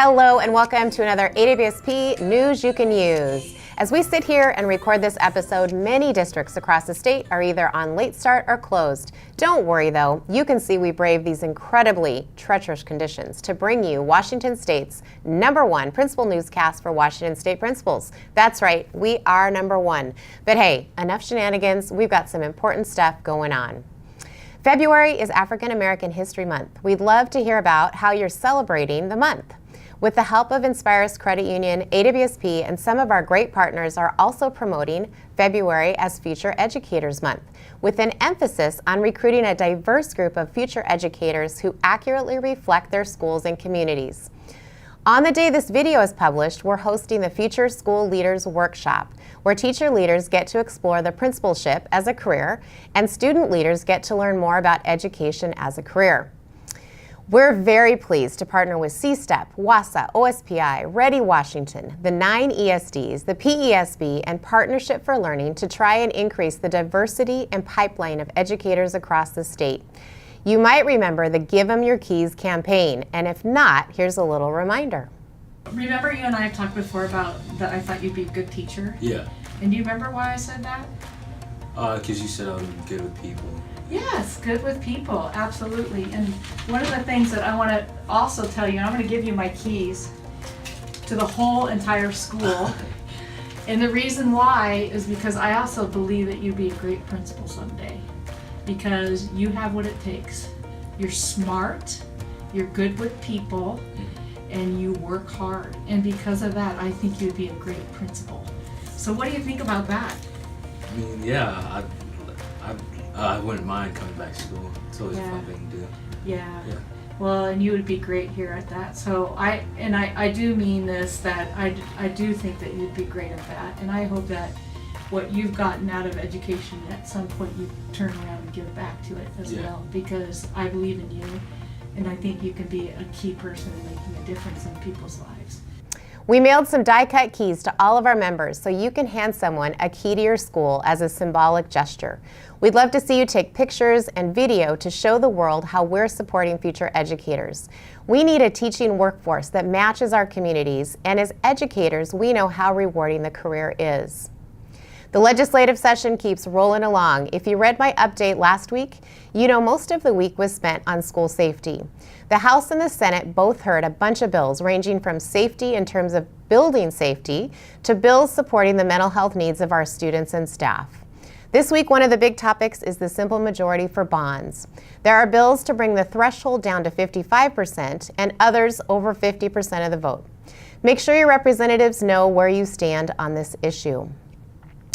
Hello and welcome to another AWSP News You Can Use. As we sit here and record this episode, many districts across the state are either on late start or closed. Don't worry though, you can see we brave these incredibly treacherous conditions to bring you Washington State's #1 principal newscast for Washington State principals. That's right, we are #1. But hey, enough shenanigans, we've got some important stuff going on. February is African American History Month. We'd love to hear about how you're celebrating the month. With the help of Inspires Credit Union, AWSP, and some of our great partners are also promoting February as Future Educators Month, with an emphasis on recruiting a diverse group of future educators who accurately reflect their schools and communities. On the day this video is published, we're hosting the Future School Leaders Workshop, where teacher leaders get to explore the principalship as a career, and student leaders get to learn more about education as a career. We're very pleased to partner with C-STEP, WASA, OSPI, Ready Washington, the 9 ESDs, the PESB, and Partnership for Learning to try and increase the diversity and pipeline of educators across the state. You might remember the Give 'Em Yorkese campaign, and if not, here's a little reminder. Remember you and I have talked before about that I thought you'd be a good teacher? Yeah. And do you remember why I said that? Because you said I was good with people. Yes, good with people, absolutely. And one of the things that I want to also tell you, and I'm going to give you my keys to the whole entire school. And the reason why is because I also believe that you'd be a great principal someday. Because you have what it takes. You're smart, you're good with people, and you work hard. And because of that, I think you'd be a great principal. So what do you think about that? I mean, yeah, I wouldn't mind coming back to school. It's always a fun thing to do. Yeah. Well, and you would be great here at that. So I do mean this, that I do think that you'd be great at that. And I hope that what you've gotten out of education at some point you turn around and give back to it as well. Because I believe in you, and I think you can be a key person in making a difference in people's lives. We mailed some die-cut keys to all of our members so you can hand someone a key to your school as a symbolic gesture. We'd love to see you take pictures and video to show the world how we're supporting future educators. We need a teaching workforce that matches our communities, and as educators, we know how rewarding the career is. The legislative session keeps rolling along. If you read my update last week, you know most of the week was spent on school safety. The House and the Senate both heard a bunch of bills ranging from safety in terms of building safety to bills supporting the mental health needs of our students and staff. This week, one of the big topics is the simple majority for bonds. There are bills to bring the threshold down to 55% and others over 50% of the vote. Make sure your representatives know where you stand on this issue.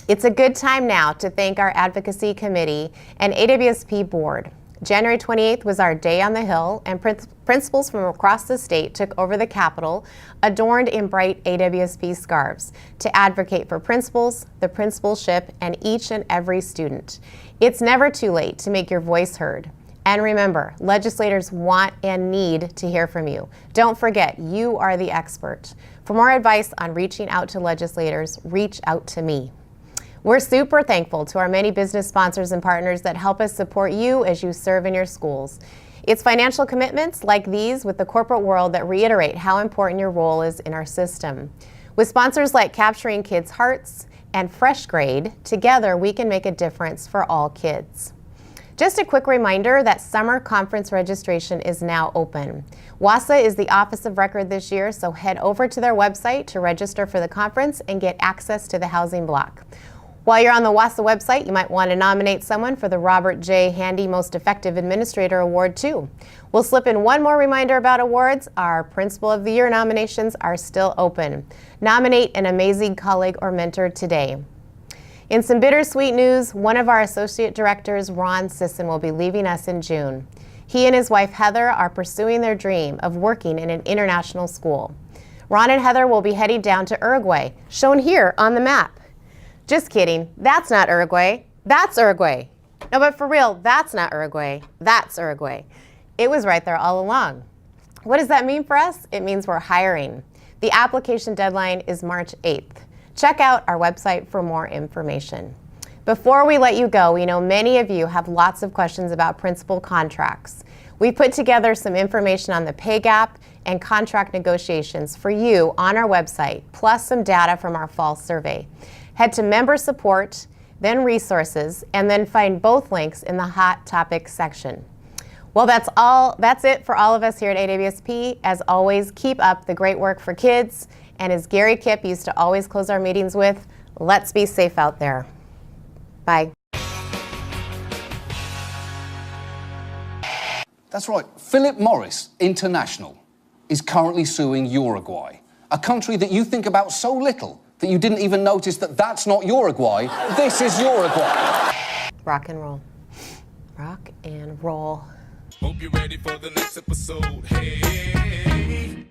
It's a good time now to thank our advocacy committee and AWSP board. January 28th was our day on the Hill, and principals from across the state took over the Capitol, adorned in bright AWSP scarves, to advocate for principals, the principalship, and each and every student. It's never too late to make your voice heard. And remember, legislators want and need to hear from you. Don't forget, you are the expert. For more advice on reaching out to legislators, reach out to me. We're super thankful to our many business sponsors and partners that help us support you as you serve in your schools. It's financial commitments like these with the corporate world that reiterate how important your role is in our system. With sponsors like Capturing Kids' Hearts and Fresh Grade, together we can make a difference for all kids. Just a quick reminder that summer conference registration is now open. WASA is the office of record this year, so head over to their website to register for the conference and get access to the housing block. While you're on the WASA website, you might want to nominate someone for the Robert J. Handy Most Effective Administrator Award too. We'll slip in one more reminder about awards. Our Principal of the Year nominations are still open. Nominate an amazing colleague or mentor today. In some bittersweet news, one of our associate directors, Ron Sisson, will be leaving us in June. He and his wife Heather are pursuing their dream of working in an international school. Ron and Heather will be heading down to Uruguay, shown here on the map. Just kidding, that's not Uruguay, that's Uruguay. No, but for real, that's not Uruguay, that's Uruguay. It was right there all along. What does that mean for us? It means we're hiring. The application deadline is March 8th. Check out our website for more information. Before we let you go, we know many of you have lots of questions about principal contracts. We put together some information on the pay gap and contract negotiations for you on our website, plus some data from our fall survey. Head to Member Support, then Resources, and then find both links in the Hot Topics section. Well, that's it for all of us here at AWSP. As always, keep up the great work for kids. And as Gary Kipp used to always close our meetings with, let's be safe out there. Bye. That's right. Philip Morris International is currently suing Uruguay, a country that you think about so little that you didn't even notice that that's not Uruguay. This is Uruguay. Rock and roll. Rock and roll. Hope you're ready for the next episode. Hey.